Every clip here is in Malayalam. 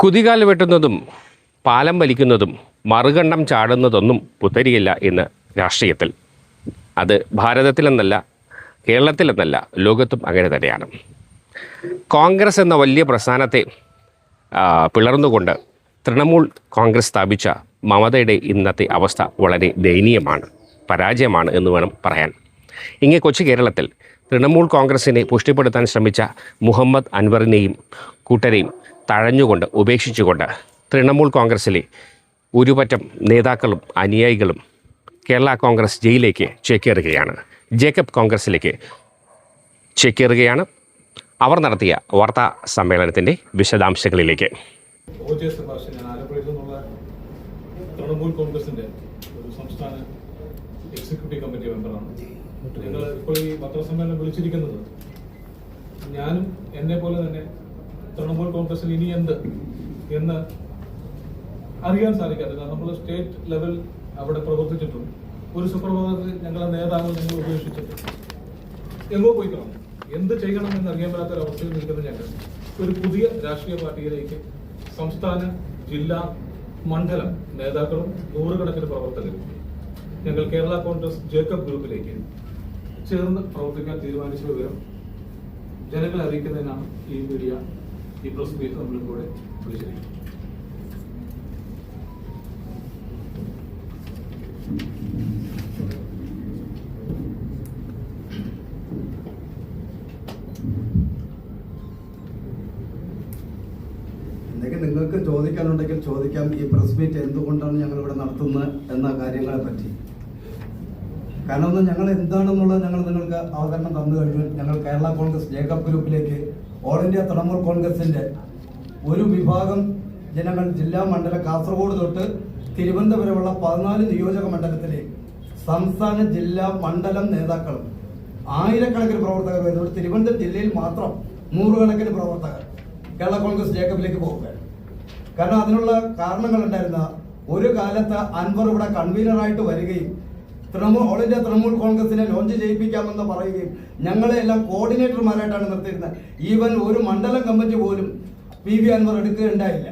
കുതികാൽ വെട്ടുന്നതും പാലം വലിക്കുന്നതും മറുകണ്ഠം ചാടുന്നതൊന്നും പുത്തരിയില്ല ഇന്ന് രാഷ്ട്രീയത്തിൽ. അത് ഭാരതത്തിലെന്നല്ല, കേരളത്തിലെന്നല്ല, ലോകത്തും അങ്ങനെ തന്നെയാണ്. കോൺഗ്രസ് എന്ന വലിയ പ്രസ്ഥാനത്തെ പിളർന്നുകൊണ്ട് തൃണമൂൽ കോൺഗ്രസ് സ്ഥാപിച്ച മമതയുടെ ഇന്നത്തെ അവസ്ഥ വളരെ ദയനീയമാണ്, പരാജയമാണ് എന്ന് വേണം പറയാൻ. ഇങ്ങനെ കൊച്ചു കേരളത്തിൽ തൃണമൂൽ കോൺഗ്രസിനെ പുഷ്ടിപ്പെടുത്താൻ ശ്രമിച്ച മുഹമ്മദ് അൻവറിനെയും കൂട്ടരെയും തഴഞ്ഞുകൊണ്ട് ഉപേക്ഷിച്ചുകൊണ്ട് തൃണമൂൽ കോൺഗ്രസിലെ ഒരുപറ്റം നേതാക്കളും അനുയായികളും കേരള കോൺഗ്രസ് ജയിലിലേക്ക് ചേക്കേറുകയാണ്, ജേക്കബ് കോൺഗ്രസിലേക്ക് ചേക്കേറുകയാണ്. അവർ നടത്തിയ വാർത്താ സമ്മേളനത്തിൻ്റെ വിശദാംശങ്ങളിലേക്ക്. തൃണമൂൽ കോൺഗ്രസിന്റെ ഒരു സംസ്ഥാന എക്സിക്യൂട്ടീവ് കമ്മിറ്റി മെമ്പറാണ്. ഞങ്ങൾ ഇപ്പോൾ ഈ പത്രസമ്മേളനം വിളിച്ചിരിക്കുന്നത് ഞാനും എന്നെ പോലെ തന്നെ തൃണമൂൽ കോൺഗ്രസിൽ ഇനി എന്ത് എന്ന് അറിയാൻ സാധിക്കാതെ, നമ്മൾ സ്റ്റേറ്റ് ലെവൽ അവിടെ പ്രവർത്തിച്ചിട്ടും ഒരു സുപ്രഭാതത്തിൽ ഞങ്ങളെ നേതാവ് ഞങ്ങൾ ഉപേക്ഷിച്ചിട്ട് എങ്ങോ പോയി കാണും. എന്ത് ചെയ്യണം എന്ന് അറിയാൻ പറ്റാത്തൊരവസ്ഥയിൽ നിൽക്കുന്ന ഞങ്ങൾ ഒരു പുതിയ രാഷ്ട്രീയ പാർട്ടിയിലേക്ക് സംസ്ഥാന, ജില്ലാ, മണ്ഡലം നേതാക്കളും നൂറുകണക്കിന് പ്രവർത്തകരും ഞങ്ങൾ കേരള കോൺഗ്രസ് ജേക്കബ് ഗ്രൂപ്പിലേക്ക് ചേർന്ന് പ്രവർത്തിക്കാൻ തീരുമാനിച്ച വിവരം ജനങ്ങളെ അറിയിക്കുന്നതിനാണ് ഈ മീഡിയ, ഈ പ്രസ് മീറ്റ് നമ്മളിലൂടെ വിളിച്ചിരിക്കുന്നത്. എന്തെങ്കിലും നിങ്ങൾക്ക് ചോദിക്കാനുണ്ടെങ്കിൽ ചോദിക്കാം. ഈ പ്രസ് മീറ്റ് എന്തുകൊണ്ടാണ് ഞങ്ങൾ ഇവിടെ നടത്തുന്നത് എന്ന കാര്യങ്ങളെ പറ്റി. കാരണം ഞങ്ങൾ എന്താണെന്നുള്ളത് ഞങ്ങൾ നിങ്ങൾക്ക് അവതരണം തന്നു കഴിഞ്ഞു. ഞങ്ങൾ കേരള കോൺഗ്രസ് ജേക്കബ് ഗ്രൂപ്പിലേക്ക് ഓൾ ഇന്ത്യ തൃണമൂൽ കോൺഗ്രസിന്റെ ഒരു വിഭാഗം ജനങ്ങൾ ജില്ലാ, മണ്ഡല, കാസർഗോഡ് തൊട്ട് തിരുവനന്തപുരമുള്ള 14 നിയോജക മണ്ഡലത്തിലെ സംസ്ഥാന, ജില്ലാ, മണ്ഡലം നേതാക്കളും ആയിരക്കണക്കിന് പ്രവർത്തകർ വരുന്നുണ്ട്. തിരുവനന്തപുരം ജില്ലയിൽ മാത്രം നൂറുകണക്കിന് പ്രവർത്തകർ കേരള കോൺഗ്രസ് ജേക്കബിലേക്ക് പോകുകയാണ്. കാരണം അതിനുള്ള കാരണങ്ങളുണ്ടായിരുന്ന ഒരു കാലത്ത് അൻവർ ഇവിടെ കൺവീനറായിട്ട് വരികയും ഓൾ ഇന്ത്യ തൃണമൂൽ കോൺഗ്രസിനെ ലോഞ്ച് ചെയ്യിപ്പിക്കാമെന്ന് പറയുകയും ഞങ്ങളെ എല്ലാം കോർഡിനേറ്റർമാരായിട്ടാണ് നിർത്തിയിരുന്നത്. ഈവൻ ഒരു മണ്ഡലം കമ്മിറ്റി പോലും PV അൻവർ എടുക്കുകയുണ്ടായില്ല.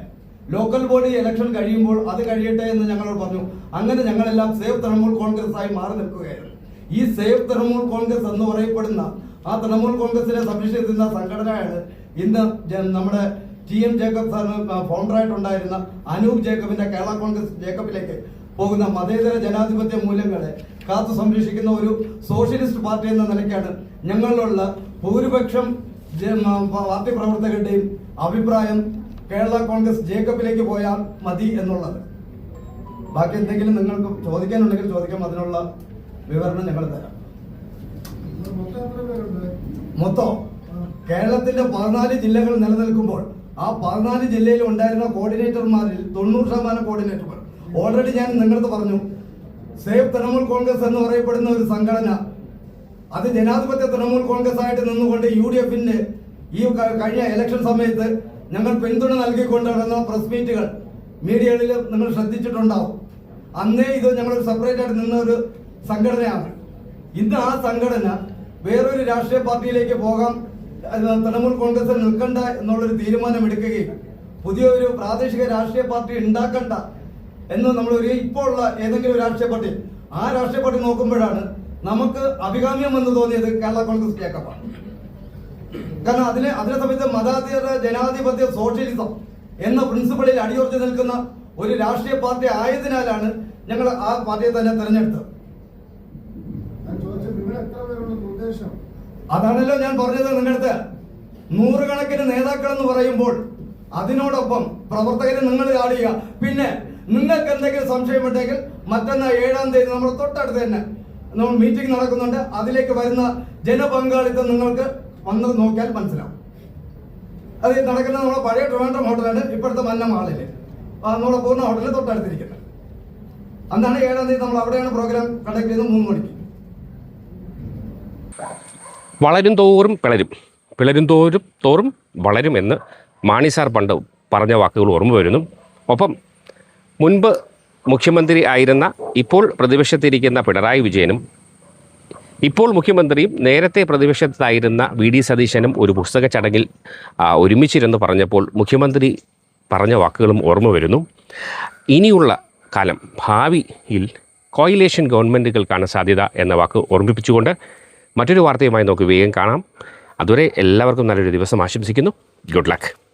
ലോക്കൽ ബോഡി ഇലക്ഷൻ കഴിയുമ്പോൾ അത് കഴിയട്ടെ എന്ന് ഞങ്ങളോട് പറഞ്ഞു. അങ്ങനെ ഞങ്ങളെല്ലാം സേവ് തൃണമൂൽ കോൺഗ്രസ് ആയി മാറി നിൽക്കുകയായിരുന്നു. ഈ സേവ് തൃണമൂൽ കോൺഗ്രസ് എന്ന് പറയപ്പെടുന്ന ആ തൃണമൂൽ കോൺഗ്രസിനെ സംരക്ഷിക്കുന്ന സംഘടനയാണ് ഇന്ന് നമ്മുടെ TM ജേക്കബ് സാറിന് ഫൗണ്ടറായിട്ടുണ്ടായിരുന്ന അനൂപ് ജേക്കബിന്റെ കേരള കോൺഗ്രസ് ജേക്കബിലേക്ക് പോകുന്ന മതേതര ജനാധിപത്യ മൂല്യങ്ങളെ കാത്തു സംരക്ഷിക്കുന്ന ഒരു സോഷ്യലിസ്റ്റ് പാർട്ടി എന്ന നിലയ്ക്കാണ് ഞങ്ങളിലുള്ള ഭൂരിപക്ഷം പാർട്ടി പ്രവർത്തകരുടെയും അഭിപ്രായം കേരള കോൺഗ്രസ് ജേക്കബിലേക്ക് പോയാൽ മതി എന്നുള്ളത്. ബാക്കി എന്തെങ്കിലും നിങ്ങൾക്ക് ചോദിക്കാനുണ്ടെങ്കിൽ ചോദിക്കാം, അതിനുള്ള വിവരണം ഞങ്ങൾ തരാം. മൊത്തം കേരളത്തിന്റെ 14 ജില്ലകൾ നിലനിൽക്കുമ്പോൾ ആ 14 ജില്ലയിൽ ഉണ്ടായിരുന്ന കോർഡിനേറ്റർമാരിൽ 90% കോർഡിനേറ്റർമാർ ഓൾറെഡി ഞാൻ നിങ്ങളടുത്ത് പറഞ്ഞു. സേവ് തൃണമൂൽ കോൺഗ്രസ് എന്ന് പറയപ്പെടുന്ന ഒരു സംഘടന അത് ജനാധിപത്യ തൃണമൂൽ കോൺഗ്രസ് ആയിട്ട് നിന്നുകൊണ്ട് UDFന്റെ ഈ കഴിഞ്ഞ ഇലക്ഷൻ സമയത്ത് ഞങ്ങൾ പിന്തുണ നൽകിക്കൊണ്ട് നടന്ന പ്രസ് മീറ്റുകൾ മീഡിയകളിൽ നിങ്ങൾ ശ്രദ്ധിച്ചിട്ടുണ്ടാവും. അന്നേ ഇത് ഞങ്ങളൊരു സെപ്പറേറ്റ് ആയിട്ട് നിന്ന ഒരു സംഘടനയാണ്. ഇന്ന് ആ സംഘടന വേറൊരു രാഷ്ട്രീയ പാർട്ടിയിലേക്ക് പോകാം, തൃണമൂൽ കോൺഗ്രസിൽ നിൽക്കണ്ട എന്നുള്ളൊരു തീരുമാനം എടുക്കുകയും പുതിയൊരു പ്രാദേശിക രാഷ്ട്രീയ പാർട്ടി ഉണ്ടാക്കണ്ട എന്ന് നമ്മളൊരു ഇപ്പോൾ ഉള്ള ഏതെങ്കിലും ഒരു രാഷ്ട്രീയ പാർട്ടി, ആ രാഷ്ട്രീയ പാർട്ടി നോക്കുമ്പോഴാണ് നമുക്ക് അഭികാമ്യം എന്ന് തോന്നിയത് കേരള കോൺഗ്രസ് ജേക്കബാണ്. കാരണം അതിനെ സമയത്ത് മതാതീത ജനാധിപത്യ സോഷ്യലിസം എന്ന പ്രിൻസിപ്പിളിൽ അടിയുറച്ചു നിൽക്കുന്ന ഒരു രാഷ്ട്രീയ പാർട്ടി ആയതിനാലാണ് ഞങ്ങൾ ആ പാർട്ടിയെ തന്നെ തെരഞ്ഞെടുത്തത്. അതാണല്ലോ ഞാൻ പറഞ്ഞത് നിങ്ങളടുത്ത്. നൂറുകണക്കിന് നേതാക്കൾ എന്ന് പറയുമ്പോൾ അതിനോടൊപ്പം പ്രവർത്തകരെ നിങ്ങൾ കാണുക. പിന്നെ നിങ്ങൾക്ക് എന്തെങ്കിലും സംശയമുണ്ടെങ്കിൽ മറ്റന്നാൾ 7-ാം തീയതി നമ്മൾ തൊട്ടടുത്ത് തന്നെ നമ്മൾ മീറ്റിംഗ് നടക്കുന്നുണ്ട്. അതിലേക്ക് വരുന്ന ജനപങ്കാളിത്തം നിങ്ങൾക്ക് വന്ന് നോക്കിയാൽ മനസ്സിലാവും. അത് നടക്കുന്നത് നമ്മളെ പഴയ ട്രിവാൻഡ്രം ഹോട്ടലാണ്, ഇപ്പോഴത്തെ മന്നം ഹാളില്, നമ്മളെ പൂർണ്ണ ഹോട്ടലിൽ തൊട്ടടുത്തിരിക്കുന്നത്. അന്നാണ് 7-ാം തീയതി നമ്മൾ അവിടെയാണ് പ്രോഗ്രാം കണ്ടക്ട് ചെയ്തത് 3 മണിക്ക്. വളരും തോറും പിളരും, പിളരും തോറും വളരും എന്ന് മാണി സാർ പണ്ട് പറഞ്ഞ വാക്കുകൾ ഓർമ്മ വരുന്നു. ഒപ്പം മുൻപ് മുഖ്യമന്ത്രി ആയിരുന്ന, ഇപ്പോൾ പ്രതിപക്ഷത്തിരിക്കുന്ന പിണറായി വിജയനും ഇപ്പോൾ മുഖ്യമന്ത്രിയും നേരത്തെ പ്രതിപക്ഷത്തായിരുന്ന VD സതീശനും ഒരു പുസ്തക ചടങ്ങിൽ ഒരുമിച്ചിരുന്ന് പറഞ്ഞപ്പോൾ മുഖ്യമന്ത്രി പറഞ്ഞ വാക്കുകളും ഓർമ്മ വരുന്നു. ഇനിയുള്ള കാലം ഭാവിയിൽ കോയിലേഷൻ ഗവൺമെൻറ്റുകൾക്കാണ് സാധ്യത എന്ന വാക്ക് ഓർമ്മിപ്പിച്ചുകൊണ്ട് മറ്റൊരു വാർത്തയുമായി നമുക്ക് വേഗം കാണാം. അതുവരെ എല്ലാവർക്കും നല്ലൊരു ദിവസം ആശംസിക്കുന്നു. Good luck.